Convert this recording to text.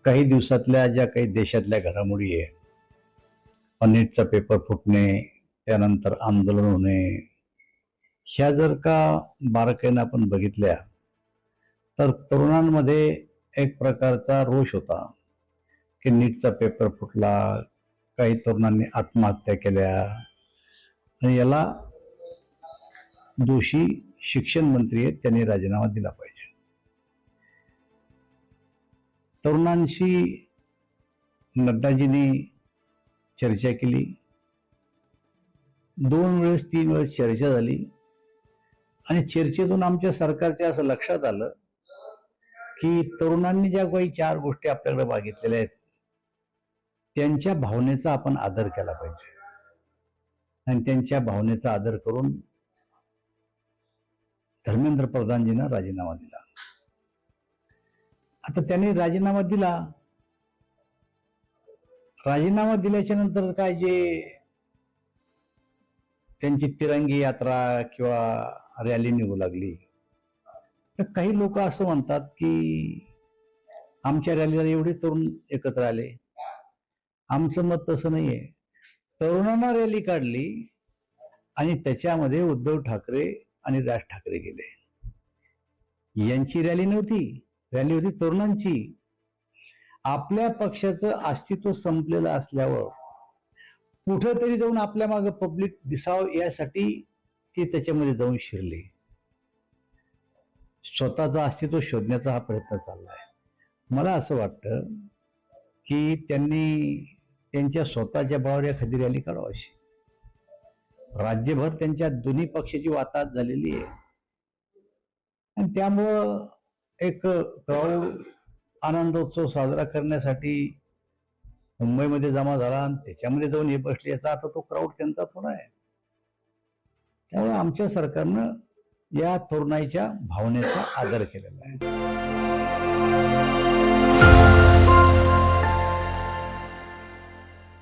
काही दिवसातल्या ज्या काही देशातल्या घडामोडी आहे, नीटचा पेपर फुटणे, त्यानंतर आंदोलन होणे, ह्या जर का बारकाईनं आपण बघितल्या तर तरुणांमध्ये एक प्रकारचा रोष होता की नीटचा पेपर फुटला, काही तरुणांनी आत्महत्या केल्या आणि याला दोषी शिक्षण मंत्री आहेत, त्यांनी राजीनामा दिला पाहिजे. तरुणांशी नड्डाजींनी चर्चा केली, 2 वेळेस 3 वेळेस चर्चा झाली आणि चर्चेतून आमच्या सरकारच्या असं लक्षात आलं की तरुणांनी ज्या काही 4 गोष्टी आपल्याकडे मागितलेल्या आहेत त्यांच्या भावनेचा आपण आदर केला पाहिजे आणि त्यांच्या भावनेचा आदर करून धर्मेंद्र प्रधानजींना राजीनामा दिला. आता त्यांनी राजीनामा दिला. राजीनामा दिल्याच्या नंतर काय जे त्यांची तिरंगी यात्रा किंवा रॅली निघू लागली, तर काही लोक असं म्हणतात की आमच्या रॅलीला एवढे तरुण एकत्र आले. आमचं मत तसं नाहीये. तरुणांना रॅली काढली आणि त्याच्यामध्ये उद्धव ठाकरे आणि राज ठाकरे गेले. यांची रॅली नव्हती, रॅली होती तरुणांची. आपल्या पक्षाचं अस्तित्व संपलेलं असल्यावर कुठेतरी जाऊन आपल्या मागे पब्लिक दिसावं यासाठी ते त्याच्यामध्ये जाऊन शिरले. स्वतःचं अस्तित्व शोधण्याचा हा प्रयत्न चाललाय. मला असं वाटतं की त्यांनी त्यांच्या स्वतःच्या भावावर एखादी रॅली काढावी अशी. राज्यभर त्यांच्या दोन्ही पक्षाची वाताहत झालेली आहे आणि त्यामुळं एक क्राऊड आनंदोत्सव साजरा करण्यासाठी मुंबईमध्ये जमा झाला आणि त्याच्यामध्ये जाऊन हे बसले, याचा अर्थ तो क्राऊड त्यांचा थोडा आहे. त्यामुळे आमच्या सरकारनं या तरुणाईच्या भावनेचा आदर केलेला आहे.